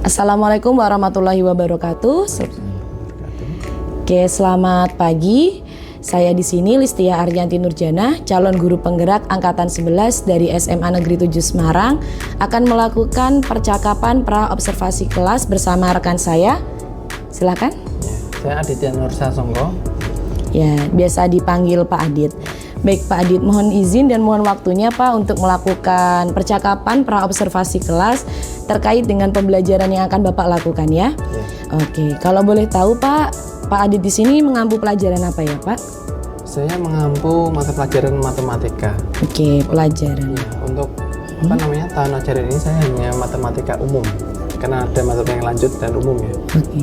Assalamualaikum warahmatullahi wabarakatuh. Oke, selamat pagi. Saya di sini Listia Aryanti Nurjana, calon guru penggerak angkatan 11 dari SMA Negeri 7 Semarang, akan melakukan percakapan pra observasi kelas bersama rekan saya. Silakan. Saya Aditya Nur Sasongko. Ya, biasa dipanggil Pak Adit. Baik Pak Adit, mohon izin dan mohon waktunya Pak untuk melakukan percakapan pra observasi kelas terkait dengan pembelajaran yang akan Bapak lakukan ya. Oke, kalau boleh tahu Pak Adit di sini mengampu pelajaran apa ya Pak? Saya mengampu mata pelajaran matematika. Oke, pelajaran. Ya, untuk tahun ajaran ini saya hanya matematika umum karena ada matematika yang lanjut dan umum ya. Oke.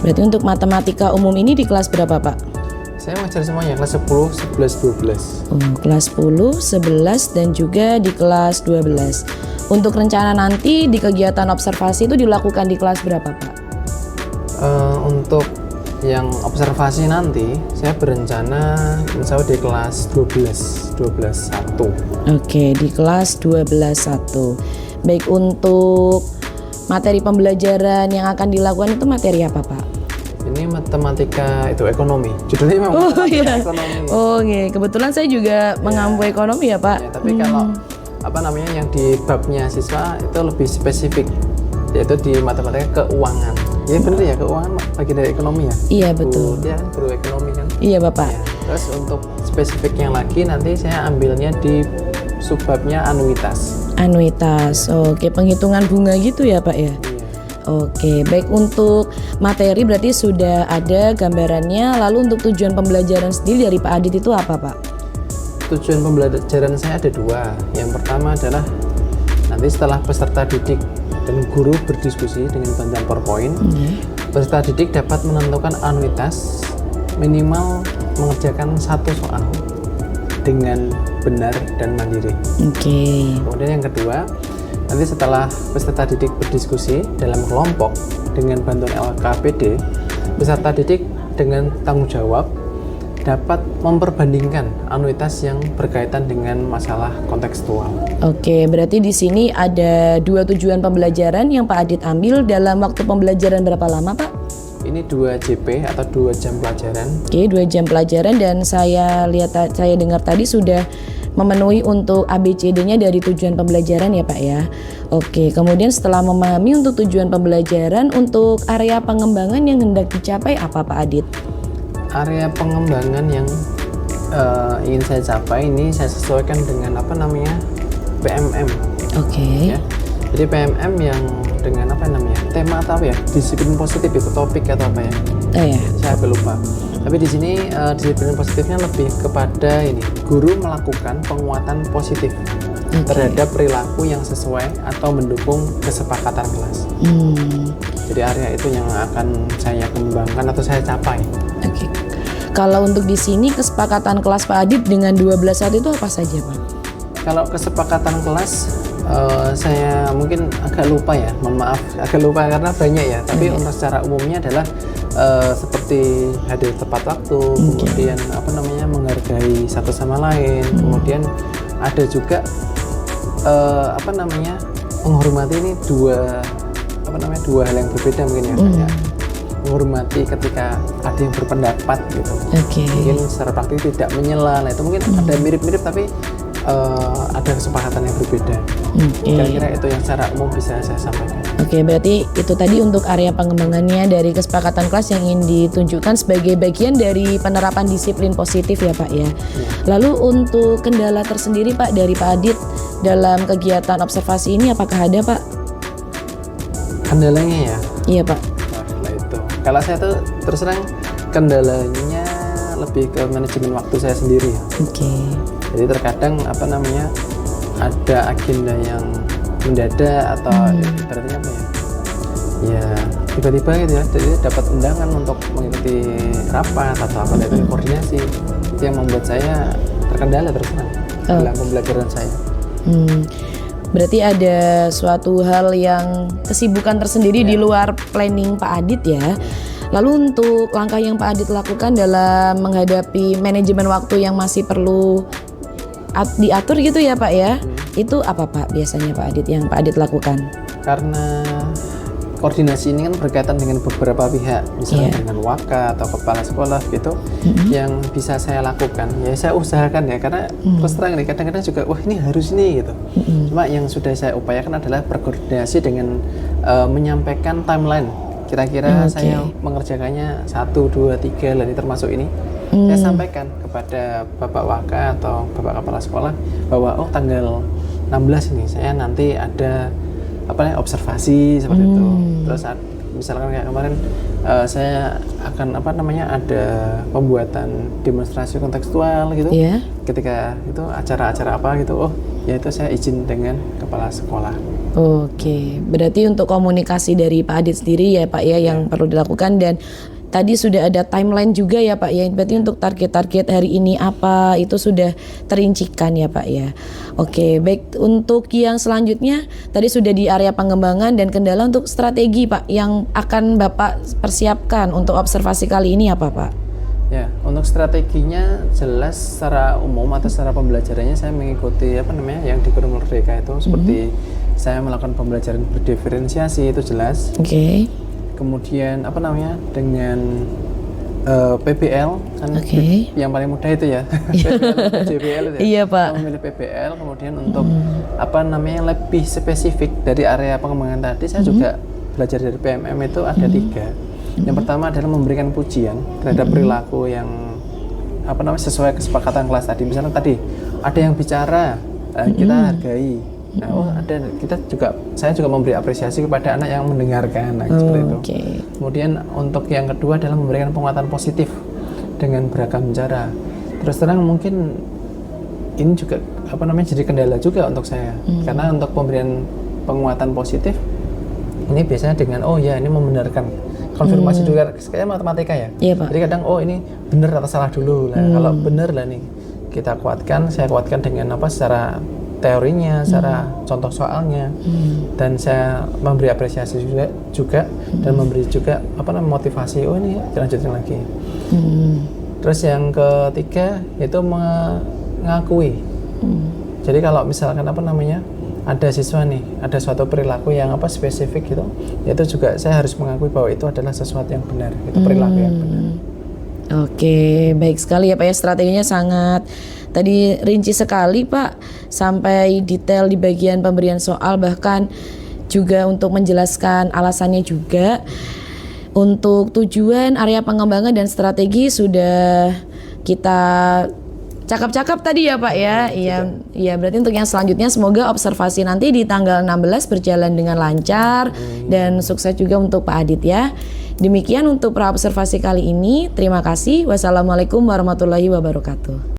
Berarti untuk matematika umum ini di kelas berapa Pak? Saya mengajar semuanya kelas 10, 11, 12. Kelas 10, 11 dan juga di kelas 12. Untuk rencana nanti di kegiatan observasi itu dilakukan di kelas berapa Pak? Untuk yang observasi nanti saya berencana insya Allah di kelas 12 1. Oke, di kelas 12 1. Baik, untuk materi pembelajaran yang akan dilakukan itu materi apa Pak? Ini matematika itu ekonomi. Judulnya memang ekonomi. Oh iya, kebetulan saya juga mengampu ekonomi ya Pak. Ya, tapi kalau yang di babnya siswa itu lebih spesifik, yaitu di matematika keuangan. Iya benar ya, keuangan bagi dari ekonomi ya. Iya betul. Dia kan guru ekonomi kan. Iya Bapak. Ya, terus untuk spesifiknya lagi nanti saya ambilnya di subbabnya anuitas. Anuitas. Oke, penghitungan bunga gitu ya Pak ya. Oke, baik, untuk materi berarti sudah ada gambarannya. Lalu untuk tujuan pembelajaran sendiri dari Pak Adit itu apa Pak? Tujuan pembelajaran saya ada dua. Yang pertama adalah nanti setelah peserta didik dan guru berdiskusi dengan bantuan PowerPoint, peserta didik dapat menentukan anuitas minimal mengerjakan satu soal dengan benar dan mandiri. Oke. Kemudian yang kedua, nanti setelah peserta didik berdiskusi dalam kelompok dengan bantuan LKPD, peserta didik dengan tanggung jawab dapat memperbandingkan anuitas yang berkaitan dengan masalah kontekstual. Oke, berarti di sini ada dua tujuan pembelajaran yang Pak Adit ambil dalam waktu pembelajaran berapa lama Pak? Ini 2 JP atau 2 jam pelajaran. Oke, 2 jam pelajaran dan saya dengar tadi sudah memenuhi untuk ABCD-nya dari tujuan pembelajaran ya Pak ya. Oke, kemudian setelah memahami untuk tujuan pembelajaran, untuk area pengembangan yang hendak dicapai apa Pak Adit? Area pengembangan yang ingin saya capai ini saya sesuaikan dengan PMM. Oke. Ya. Jadi PMM yang dengan tema atau disiplin positif itu topik atau apa ya? Ya. Saya agak lupa. Tapi di sini disiplin positifnya lebih kepada guru melakukan penguatan positif terhadap perilaku yang sesuai atau mendukung kesepakatan kelas. Jadi area itu yang akan saya kembangkan atau saya capai. Oke. Kalau untuk di sini kesepakatan kelas Pak Adit dengan 12 saat itu apa saja Pak? Kalau kesepakatan kelas saya mungkin agak lupa ya, mohon maaf agak lupa karena banyak ya. Tapi untuk secara umumnya adalah seperti hadir tepat waktu, kemudian menghargai satu sama lain, kemudian ada juga menghormati ini dua hal yang berbeda mungkin ya, kayak menghormati ketika ada yang berpendapat gitu. Mungkin secara praktis tidak menyela, itu mungkin ada mirip-mirip tapi ada kesepakatan yang berbeda. Kira-kira itu yang secara umum bisa saya sampaikan. Oke, berarti itu tadi untuk area pengembangannya dari kesepakatan kelas yang ingin ditunjukkan sebagai bagian dari penerapan disiplin positif ya Pak ya. Lalu untuk kendala tersendiri Pak dari Pak Adit dalam kegiatan observasi ini apakah ada Pak? Kendalanya ya? Iya Pak. Nah itu, kalau saya tuh terus terang kendalanya lebih ke manajemen waktu saya sendiri ya. Jadi terkadang ada agenda yang mendadak atau ibaratnya ya tiba-tiba gitu ya, jadi dapat undangan untuk mengikuti rapat atau itu koordinasi, itu yang membuat saya terkendala terus dalam pembelajaran saya. Berarti ada suatu hal yang kesibukan tersendiri di luar planning Pak Adit ya. Lalu untuk langkah yang Pak Adit lakukan dalam menghadapi manajemen waktu yang masih perlu diatur gitu ya Pak ya, itu apa Pak biasanya Pak Adit yang Pak Adit lakukan? Karena koordinasi ini kan berkaitan dengan beberapa pihak, misalnya dengan waka atau kepala sekolah gitu, yang bisa saya lakukan. Ya saya usahakan ya, karena terus terang nih kadang-kadang juga wah ini harus nih gitu. Cuma yang sudah saya upayakan adalah berkoordinasi dengan menyampaikan timeline. Kira-kira saya mengerjakannya 1, 2, 3, dan ini termasuk ini. Saya sampaikan kepada Bapak Waka atau Bapak Kepala Sekolah bahwa oh tanggal 16 ini saya nanti ada observasi seperti itu. Terus misalkan kayak kemarin saya akan ada pembuatan demonstrasi kontekstual gitu. Ketika itu acara-acara apa gitu, oh ya itu saya izin dengan kepala sekolah. Oke, berarti untuk komunikasi dari Pak Adit sendiri ya Pak ya yang perlu dilakukan, dan tadi sudah ada timeline juga ya Pak ya. Berarti untuk target-target hari ini apa itu sudah terincikan ya Pak ya. Oke, baik, untuk yang selanjutnya tadi sudah di area pengembangan dan kendala untuk strategi Pak yang akan Bapak persiapkan untuk observasi kali ini apa Pak? Ya, untuk strateginya jelas secara umum atau secara pembelajarannya saya mengikuti yang di Guru Merdeka itu seperti saya melakukan pembelajaran berdiferensiasi itu jelas. Kemudian dengan PBL kan yang paling mudah itu ya. PBL itu ya. Iya Pak. Memilih PBL, kemudian untuk lebih spesifik dari area pengembangan tadi saya juga belajar dari PMM itu ada 3. Yang pertama adalah memberikan pujian terhadap perilaku yang sesuai kesepakatan kelas tadi. Misalnya tadi ada yang bicara, kita hargai. Nah, saya juga memberi apresiasi kepada anak yang mendengarkan, seperti itu. Kemudian untuk yang kedua adalah memberikan penguatan positif dengan beragam cara. Terus terang mungkin ini juga jadi kendala juga untuk saya, karena untuk pemberian penguatan positif ini biasanya dengan ini membenarkan. Konfirmasi juga kayak matematika ya. Jadi kadang ini benar atau salah dulu. Nah, kalau benar lah nih kita kuatkan, saya kuatkan dengan secara teorinya, secara contoh soalnya, dan saya memberi apresiasi juga dan memberi juga motivasi. Oh ini lanjutin lagi. Terus yang ketiga itu mengakui. Jadi kalau misalkan ada siswa nih, ada suatu perilaku yang spesifik gitu, itu juga saya harus mengakui bahwa itu adalah sesuatu yang benar, itu perilaku yang benar. Oke, baik sekali ya Pak ya, strateginya sangat tadi rinci sekali Pak, sampai detail di bagian pemberian soal, bahkan juga untuk menjelaskan alasannya juga. Untuk tujuan, area pengembangan dan strategi sudah kita cakap-cakap tadi ya Pak ya. Iya, berarti untuk yang selanjutnya semoga observasi nanti di tanggal 16 berjalan dengan lancar dan sukses juga untuk Pak Adit ya. Demikian untuk pra observasi kali ini. Terima kasih. Wassalamualaikum warahmatullahi wabarakatuh.